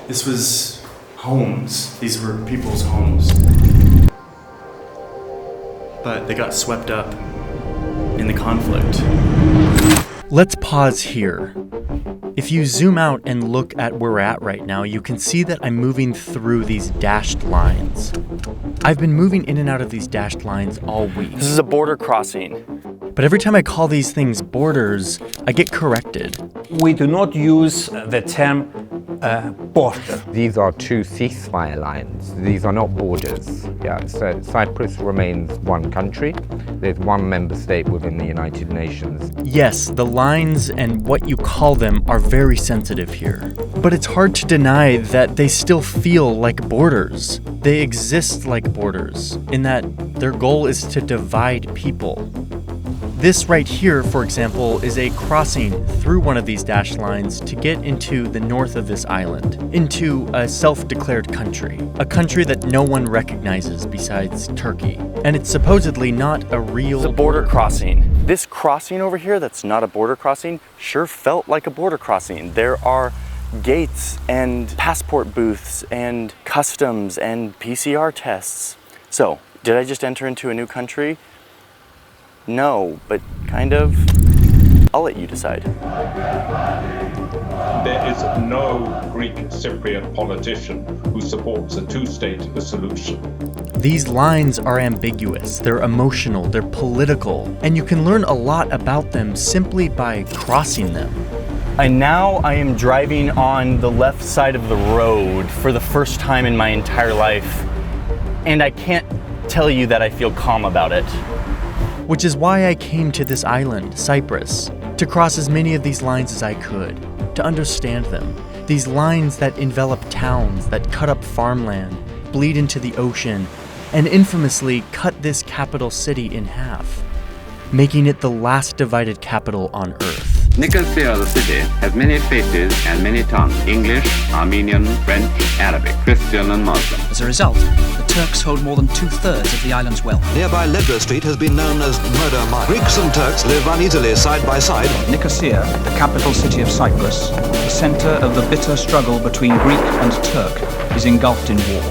This was homes. These were people's homes. But they got swept up in the conflict. Let's pause here. If you zoom out and look at where we're at right now, you can see that I'm moving through these dashed lines. I've been moving in and out of these dashed lines all week. This is a border crossing. But every time I call these things borders, I get corrected. We do not use the term border. These are two ceasefire lines. These are not borders. So Cyprus remains one country. There's one member state within the United Nations. Yes, the lines and what you call them are very sensitive here. But it's hard to deny that they still feel like borders. They exist like borders, in that their goal is to divide people. This right here, for example, is a crossing through one of these dashed lines to get into the north of this island, into a self-declared country, a country that no one recognizes besides Turkey. And it's supposedly not a real... It's a border crossing. This crossing over here that's not a border crossing sure felt like a border crossing. There are gates and passport booths and customs and PCR tests. So, did I just enter into a new country? No, but kind of. I'll let you decide. There is no Greek Cypriot politician who supports a two-state solution. These lines are ambiguous, they're emotional, they're political, and you can learn a lot about them simply by crossing them. And now I am driving on the left side of the road for the first time in my entire life, and I can't tell you that I feel calm about it. Which is why I came to this island, Cyprus, to cross as many of these lines as I could, to understand them. These lines that envelop towns, that cut up farmland, bleed into the ocean, and infamously cut this capital city in half, making it the last divided capital on Earth. Nicosia, the city, has many faces and many tongues: English, Armenian, French, Arabic, Christian and Muslim. As a result, the Turks hold more than 2/3 of the island's wealth. Nearby Ledra Street has been known as Murder Mile. Greeks and Turks live uneasily side by side. Nicosia, the capital city of Cyprus, the center of the bitter struggle between Greek and Turk, is engulfed in war.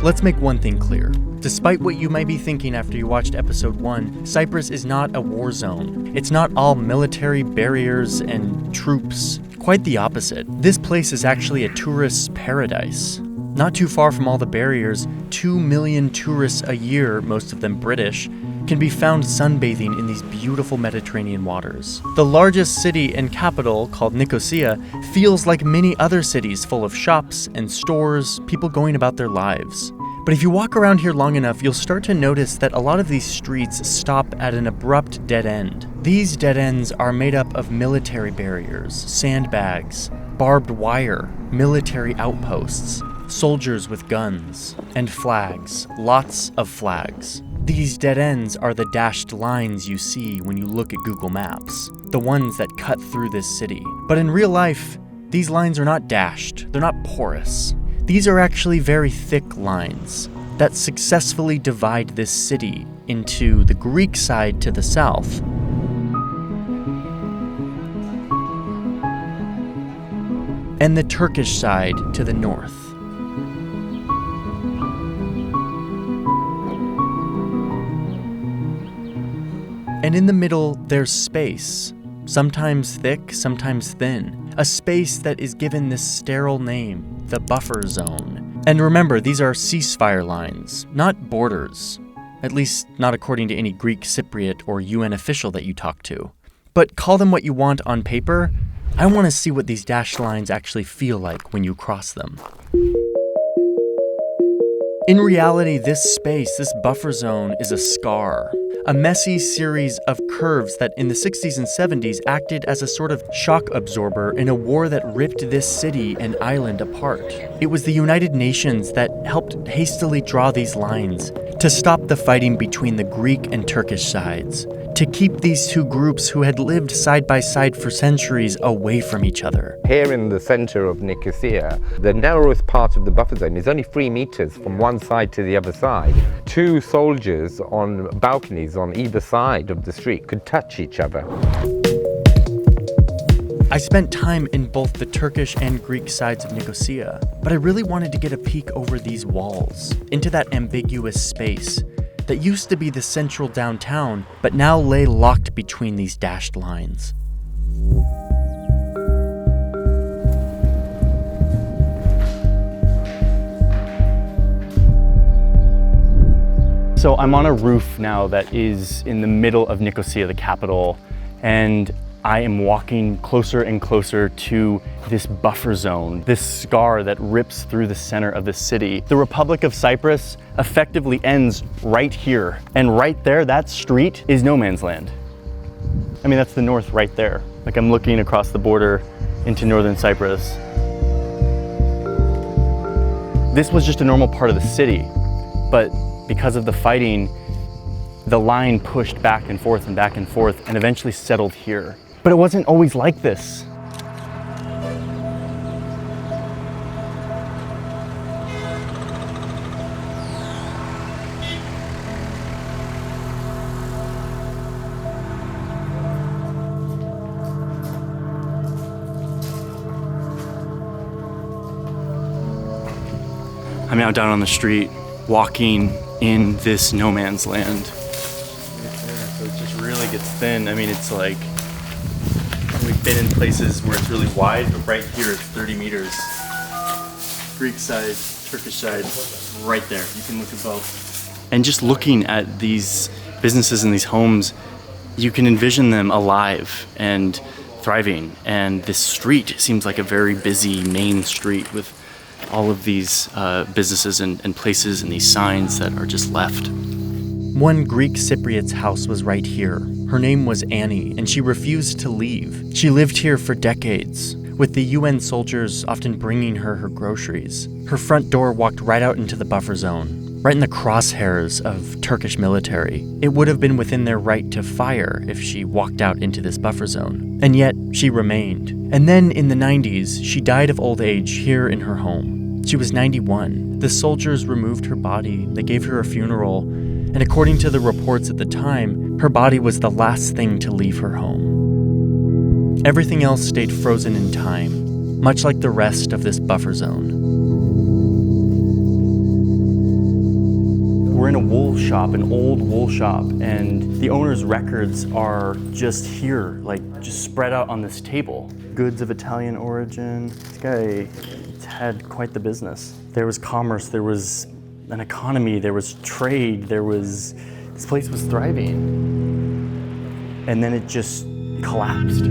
Let's make one thing clear. Despite what you might be thinking after you watched episode 1, Cyprus is not a war zone. It's not all military barriers and troops. Quite the opposite. This place is actually a tourist's paradise. Not too far from all the barriers, 2 million tourists a year, most of them British, can be found sunbathing in these beautiful Mediterranean waters. The largest city and capital, called Nicosia, feels like many other cities, full of shops and stores, people going about their lives. But if you walk around here long enough, you'll start to notice that a lot of these streets stop at an abrupt dead end. These dead ends are made up of military barriers, sandbags, barbed wire, military outposts, soldiers with guns, and flags, lots of flags. These dead ends are the dashed lines you see when you look at Google Maps, the ones that cut through this city. But in real life, these lines are not dashed, they're not porous. These are actually very thick lines that successfully divide this city into the Greek side to the south and the Turkish side to the north. And in the middle, there's space, sometimes thick, sometimes thin, a space that is given this sterile name, the buffer zone. And remember, these are ceasefire lines, not borders, at least not according to any Greek Cypriot or UN official that you talk to. But call them what you want on paper, I want to see what these dashed lines actually feel like when you cross them. In reality, this space, this buffer zone, is a scar, a messy series of curves that in the 60s and 70s acted as a sort of shock absorber in a war that ripped this city and island apart. It was the United Nations that helped hastily draw these lines to stop the fighting between the Greek and Turkish sides, to keep these two groups who had lived side by side for centuries away from each other. Here in the center of Nicosia, the narrowest part of the buffer zone is only 3 meters from one side to the other side. 2 soldiers on balconies on either side of the street could touch each other. I spent time in both the Turkish and Greek sides of Nicosia, but I really wanted to get a peek over these walls, into that ambiguous space that used to be the central downtown, but now lay locked between these dashed lines. So I'm on a roof now that is in the middle of Nicosia, the capital, and I am walking closer and closer to this buffer zone, this scar that rips through the center of the city. The Republic of Cyprus effectively ends right here. And right there, that street is no man's land. I mean, that's the north right there. Like, I'm looking across the border into northern Cyprus. This was just a normal part of the city, but because of the fighting, the line pushed back and forth and eventually settled here. But it wasn't always like this. I'm now down on the street, walking in this no man's land. So it just really gets thin. I mean, it's like, we've been in places where it's really wide, but right here it's 30 meters. Greek side, Turkish side, right there. You can look at both. And just looking at these businesses and these homes, you can envision them alive and thriving. And this street seems like a very busy main street with all of these businesses and places and these signs that are just left. One Greek Cypriot's house was right here. Her name was Annie, and she refused to leave. She lived here for decades, with the UN soldiers often bringing her groceries. Her front door walked right out into the buffer zone, right in the crosshairs of Turkish military. It would have been within their right to fire if she walked out into this buffer zone. And yet, she remained. And then in the 90s, she died of old age here in her home. She was 91. The soldiers removed her body, they gave her a funeral, and according to the reports at the time, her body was the last thing to leave her home. Everything else stayed frozen in time, much like the rest of this buffer zone. We're in a wool shop, an old wool shop, and the owner's records are just here, like just spread out on this table. Goods of Italian origin. This guy had quite the business. There was commerce, there was an economy, there was trade, this place was thriving. And then it just collapsed.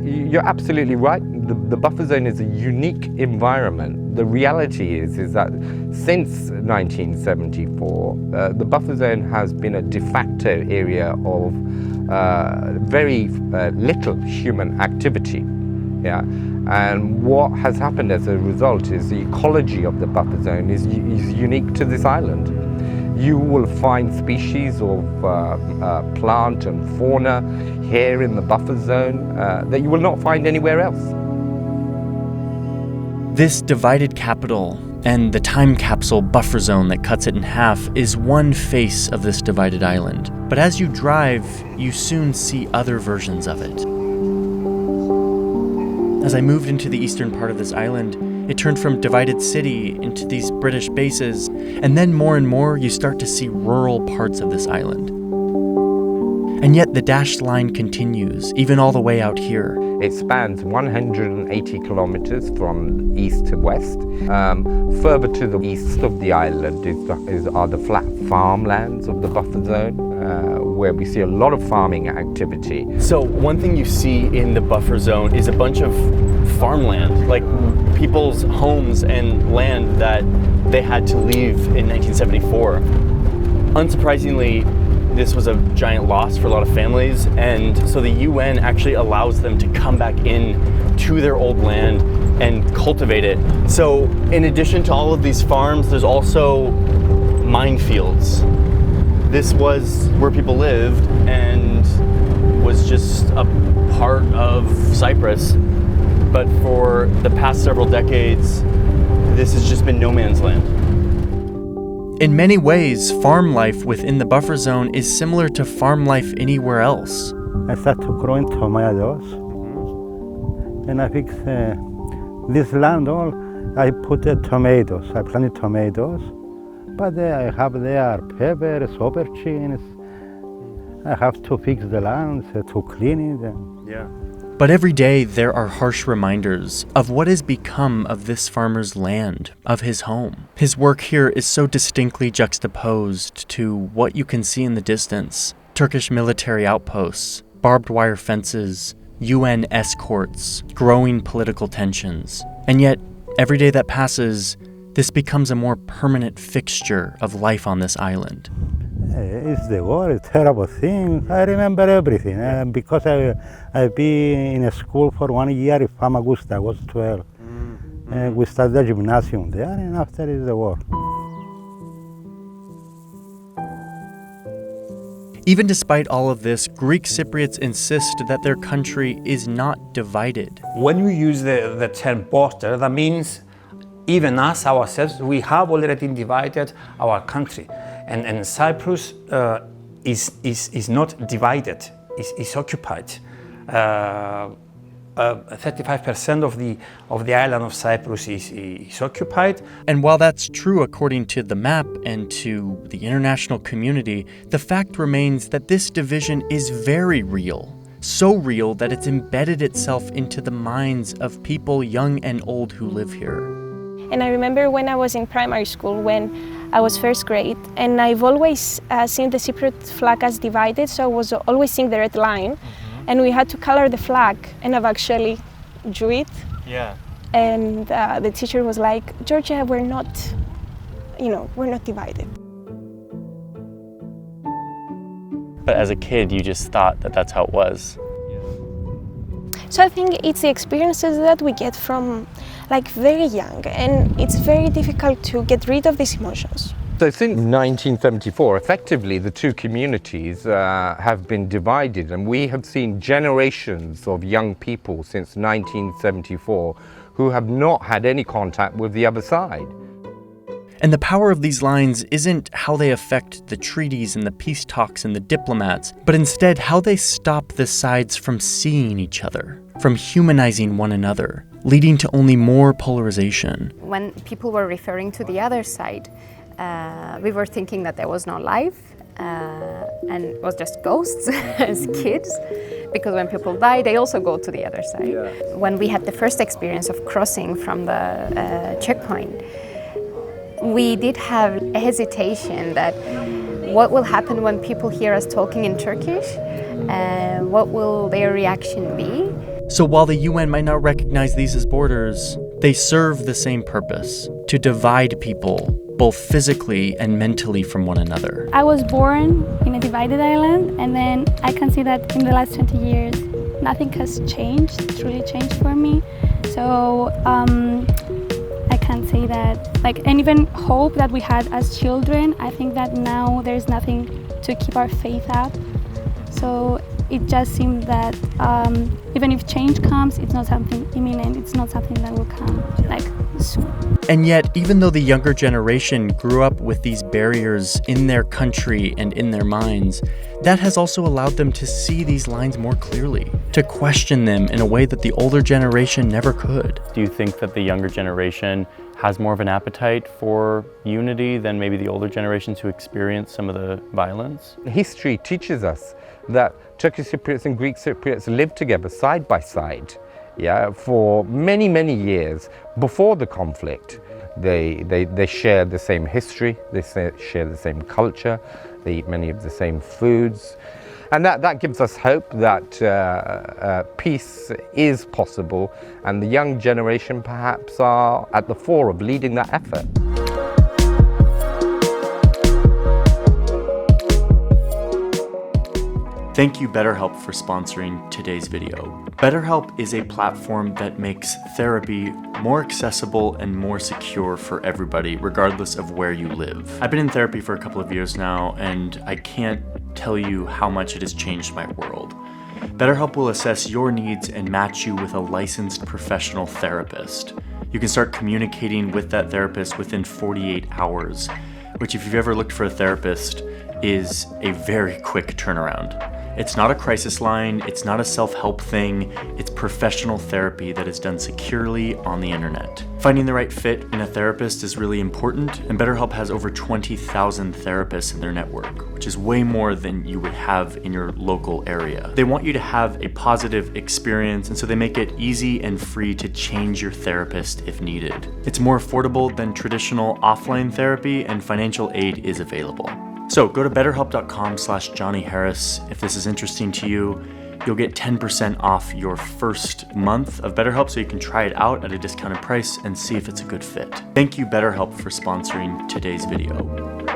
You're absolutely right. The buffer zone is a unique environment. The reality is that since 1974, the buffer zone has been a de facto area of very little human activity. Yeah, and what has happened as a result is the ecology of the buffer zone is unique to this island. You will find species of plant and fauna here in the buffer zone that you will not find anywhere else. This divided capital and the time capsule buffer zone that cuts it in half is one face of this divided island. But as you drive, you soon see other versions of it. As I moved into the eastern part of this island, it turned from divided city into these British bases, and then more and more you start to see rural parts of this island. And yet the dashed line continues, even all the way out here. It spans 180 kilometers from east to west. Further to the east of the island are the flat farmlands of the buffer zone, where we see a lot of farming activity. So one thing you see in the buffer zone is a bunch of farmland, like people's homes and land that they had to leave in 1974. Unsurprisingly, this was a giant loss for a lot of families, and so the UN actually allows them to come back in to their old land and cultivate it. So in addition to all of these farms, there's also minefields. This was where people lived and was just a part of Cyprus. but for the past several decades, this has just been no man's land. In many ways, farm life within the buffer zone is similar to farm life anywhere else. I started growing tomatoes, and I fix this land all. I put tomatoes. I planted tomatoes, but I have there peppers, aubergines. I have to fix the land, to clean it. Yeah. But every day there are harsh reminders of what has become of this farmer's land, of his home. His work here is so distinctly juxtaposed to what you can see in the distance: Turkish military outposts, barbed wire fences, UN escorts, growing political tensions. And yet, every day that passes, this becomes a more permanent fixture of life on this island. It's the war, a terrible thing. I remember everything because I've been in a school for 1 year in Famagusta. I was 12. We started the gymnasium there, and after is the war. Even despite all of this, Greek Cypriots insist that their country is not divided. When we use the term border, that means even us ourselves, we have already divided our country. And Cyprus is not divided, is occupied. 35% of the island of Cyprus is occupied. And while that's true according to the map and to the international community, the fact remains that this division is very real. So real that it's embedded itself into the minds of people young and old who live here. And I remember when I was in primary school, when I was first grade, and I've always seen the Cypriot flag as divided, so I was always seeing the red line, and we had to color the flag, and I've actually drew it. Yeah. And the teacher was like, Georgia, we're not divided. But as a kid, you just thought that that's how it was. So I think it's the experiences that we get from very young, and it's very difficult to get rid of these emotions. So since 1974, effectively the two communities have been divided, and we have seen generations of young people since 1974 who have not had any contact with the other side. And the power of these lines isn't how they affect the treaties and the peace talks and the diplomats, but instead how they stop the sides from seeing each other, from humanizing one another, leading to only more polarization. When people were referring to the other side, we were thinking that there was no life and it was just ghosts as kids, because when people die, they also go to the other side. Yeah. When we had the first experience of crossing from the checkpoint, we did have a hesitation that what will happen when people hear us talking in Turkish, what will their reaction be? So while the UN might not recognize these as borders, they serve the same purpose: to divide people, both physically and mentally, from one another. I was born in a divided island, and then I can see that in the last 20 years, nothing has changed, truly changed for me. So I can't say that, and even hope that we had as children, I think that now there's nothing to keep our faith up. So it just seems that even if change comes, it's not something imminent, it's not something that will come soon. And yet, even though the younger generation grew up with these barriers in their country and in their minds, that has also allowed them to see these lines more clearly, to question them in a way that the older generation never could. Do you think that the younger generation has more of an appetite for unity than maybe the older generations who experience some of the violence? History teaches us that Turkish Cypriots and Greek Cypriots lived together side by side, for many, many years before the conflict. They share the same history, they share the same culture, they eat many of the same foods. And that gives us hope that peace is possible, and the young generation perhaps are at the fore of leading that effort. Thank you, BetterHelp, for sponsoring today's video. BetterHelp is a platform that makes therapy more accessible and more secure for everybody, regardless of where you live. I've been in therapy for a couple of years now, and I can't tell you how much it has changed my world. BetterHelp will assess your needs and match you with a licensed professional therapist. You can start communicating with that therapist within 48 hours, which, if you've ever looked for a therapist, is a very quick turnaround. It's not a crisis line, it's not a self-help thing, it's professional therapy that is done securely on the internet. Finding the right fit in a therapist is really important, and BetterHelp has over 20,000 therapists in their network, which is way more than you would have in your local area. They want you to have a positive experience, and so they make it easy and free to change your therapist if needed. It's more affordable than traditional offline therapy, and financial aid is available. So go to betterhelp.com/JohnnyHarris if this is interesting to you. You'll get 10% off your first month of BetterHelp so you can try it out at a discounted price and see if it's a good fit. Thank you, BetterHelp, for sponsoring today's video.